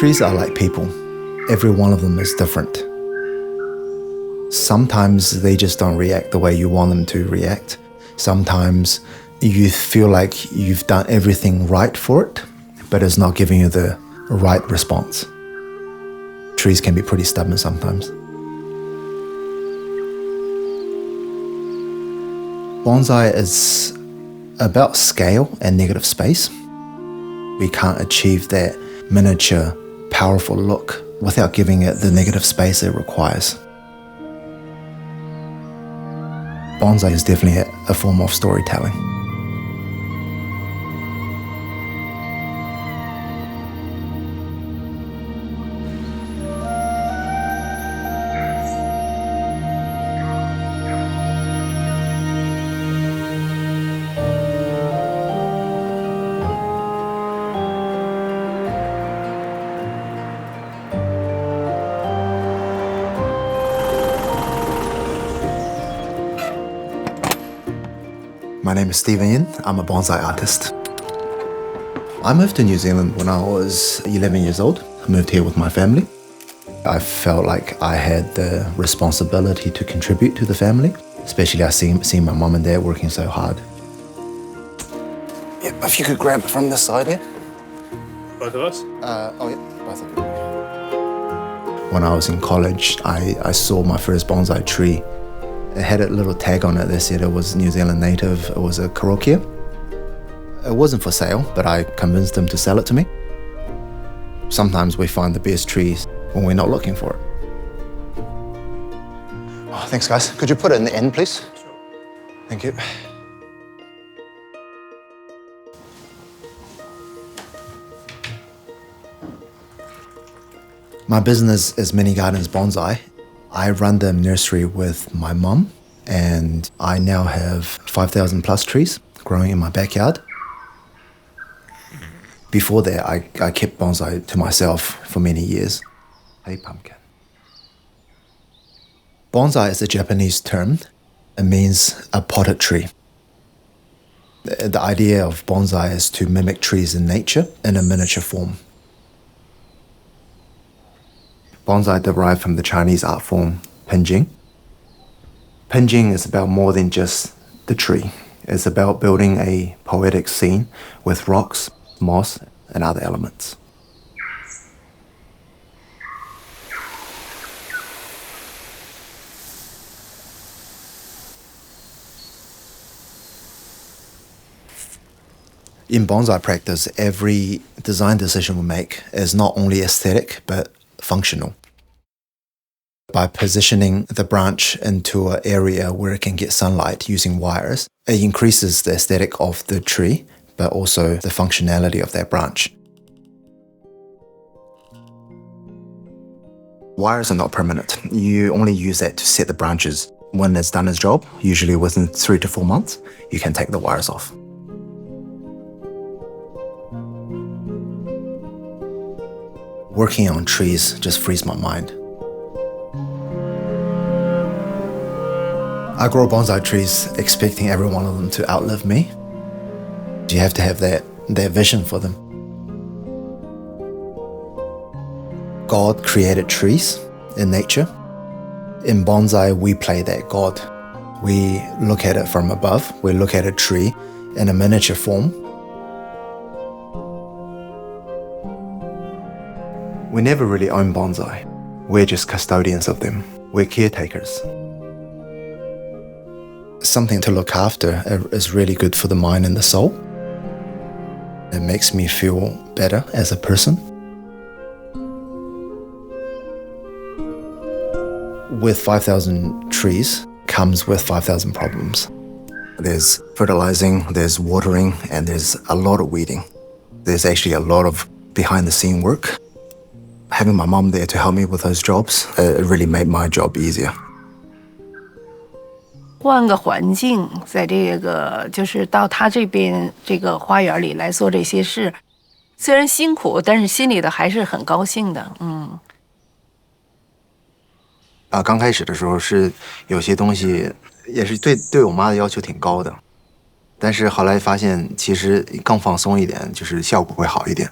Trees are like people. Every one of them is different. Sometimes they just don't react the way you want them to react. Sometimes you feel like you've done everything right for it, but it's not giving you the right response. Trees can be pretty stubborn sometimes. Bonsai is about scale and negative space. We can't achieve that miniature, powerful look without giving it the negative space it requires. Bonsai is definitely a form of storytelling. My name is Stephen Yin. I'm a bonsai artist. I moved to New Zealand when I was 11 years old. I moved here with my family. I felt like I had the responsibility to contribute to the family, especially I seen my mom and dad working so hard. Yeah, if you could grab it from this side here. Both of us? Both of you. When I was in college, I saw my first bonsai tree. It had a little tag on it that said it was New Zealand native. It was a karakia. It wasn't for sale, but I convinced them to sell it to me. Sometimes we find the best trees when we're not looking for it. Oh, thanks, guys. Could you put it in the end, please? Sure. Thank you. My business is Mini Gardens Bonsai. I run the nursery with my mum, and I now have 5,000 plus trees growing in my backyard. Before that, I kept bonsai to myself for many years. Hey, pumpkin. Bonsai is a Japanese term. It means a potted tree. The idea of bonsai is to mimic trees in nature in a miniature form. Bonsai derived from the Chinese art form pinjing. Pinjing is about more than just the tree. It's about building a poetic scene with rocks, moss, and other elements. In bonsai practice, every design decision we make is not only aesthetic, but functional. By positioning the branch into an area where it can get sunlight using wires, it increases the aesthetic of the tree, but also the functionality of that branch. Wires are not permanent. You only use that to set the branches. When it's done its job, usually within 3 to 4 months, you can take the wires off. Working on trees just frees my mind. I grow bonsai trees expecting every one of them to outlive me. You have to have that vision for them. God created trees in nature. In bonsai, we play that God. We look at it from above. We look at a tree in a miniature form. We never really own bonsai. We're just custodians of them. We're caretakers. Something to look after is really good for the mind and the soul. It makes me feel better as a person. With 5,000 trees comes with 5,000 problems. There's fertilizing, there's watering, and there's a lot of weeding. There's actually a lot of behind-the-scene work. Having my mom there to help me with those jobs, it really made my job easier. 换个环境，在这个就是到他这边这个花园里来做这些事，虽然辛苦，但是心里的还是很高兴的。刚开始的时候是有些东西也是对我妈的要求挺高的，但是后来发现其实更放松一点，就是效果会好一点。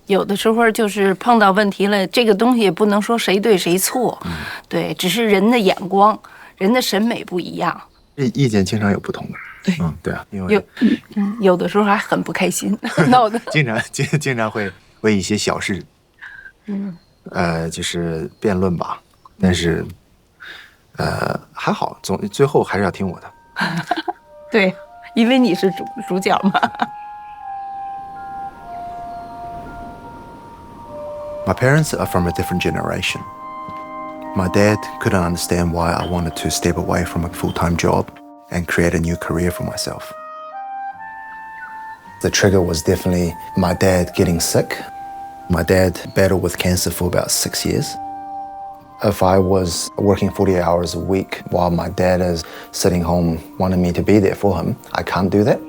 有的时候就是碰到问题了，这个东西也不能说谁对谁错，对，只是人的眼光、人的审美不一样。意见经常有不同的。对，对啊，因为有的时候还很不开心，闹的。经常会为一些小事，就是辩论吧。但是，还好，最后还是要听我的。对，因为你是主角嘛。My parents are from a different generation. My dad couldn't understand why I wanted to step away from a full-time job and create a new career for myself. The trigger was definitely my dad getting sick. My dad battled with cancer for about 6 years. If I was working 40 hours a week while my dad is sitting home wanting me to be there for him, I can't do that.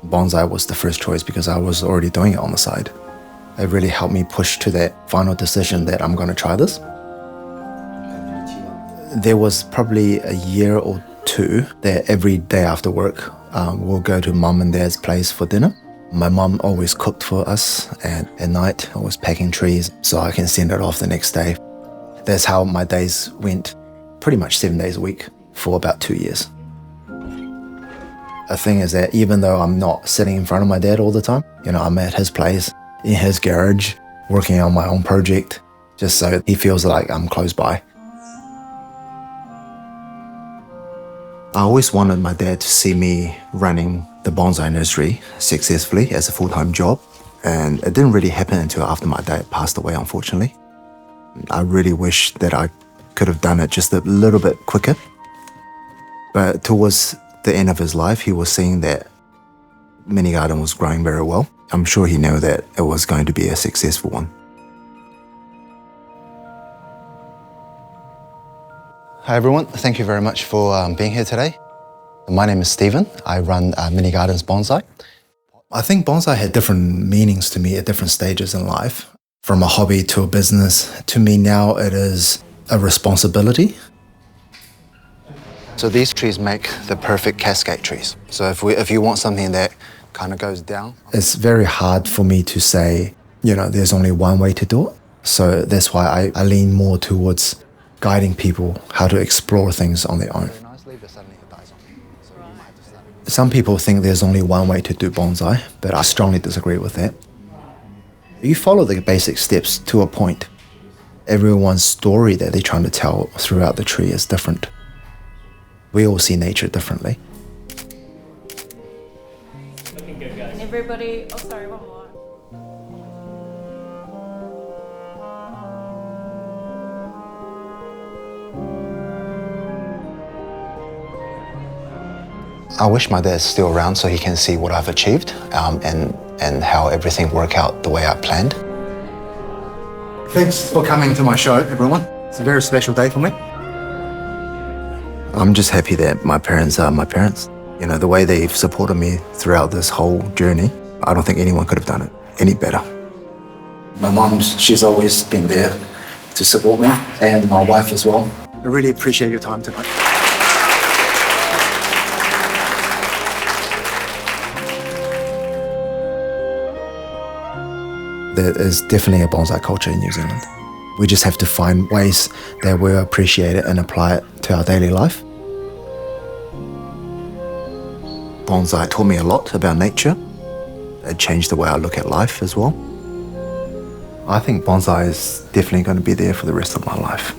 Bonsai was the first choice because I was already doing it on the side. It really helped me push to that final decision that I'm going to try this. There was probably a year or two that every day after work, we'll go to mum and dad's place for dinner. My mum always cooked for us, and at night I was packing trees so I can send it off the next day. That's how my days went, pretty much 7 days a week for about 2 years. The thing is that even though I'm not sitting in front of my dad all the time, I'm at his place, in his garage, working on my own project, just so he feels like I'm close by. I always wanted my dad to see me running the bonsai nursery successfully as a full-time job, and it didn't really happen until after my dad passed away, unfortunately. I really wish that I could have done it just a little bit quicker. But towards the end of his life, he was seeing that Mini Garden was growing very well. I'm sure he knew that it was going to be a successful one. Hi everyone, thank you very much for being here today. My name is Stephen. I run Mini Gardens Bonsai. I think bonsai had different meanings to me at different stages in life. From a hobby to a business, to me now it is a responsibility. So these trees make the perfect cascade trees. So if you want something that kind of goes down, it's very hard for me to say, there's only one way to do it. So that's why I lean more towards guiding people how to explore things on their own. Some people think there's only one way to do bonsai, but I strongly disagree with that. You follow the basic steps to a point. Everyone's story that they're trying to tell throughout the tree is different. We all see nature differently. Looking good, guys. And everybody, oh sorry, one more. I wish my dad's still around so he can see what I've achieved and how everything worked out the way I planned. Thanks for coming to my show, everyone. It's a very special day for me. I'm just happy that my parents are my parents. The way they've supported me throughout this whole journey, I don't think anyone could have done it any better. My mom, she's always been there to support me, and my wife as well. I really appreciate your time tonight. There is definitely a bonsai culture in New Zealand. We just have to find ways that we appreciate it and apply it to our daily life. Bonsai taught me a lot about nature. It changed the way I look at life as well. I think bonsai is definitely going to be there for the rest of my life.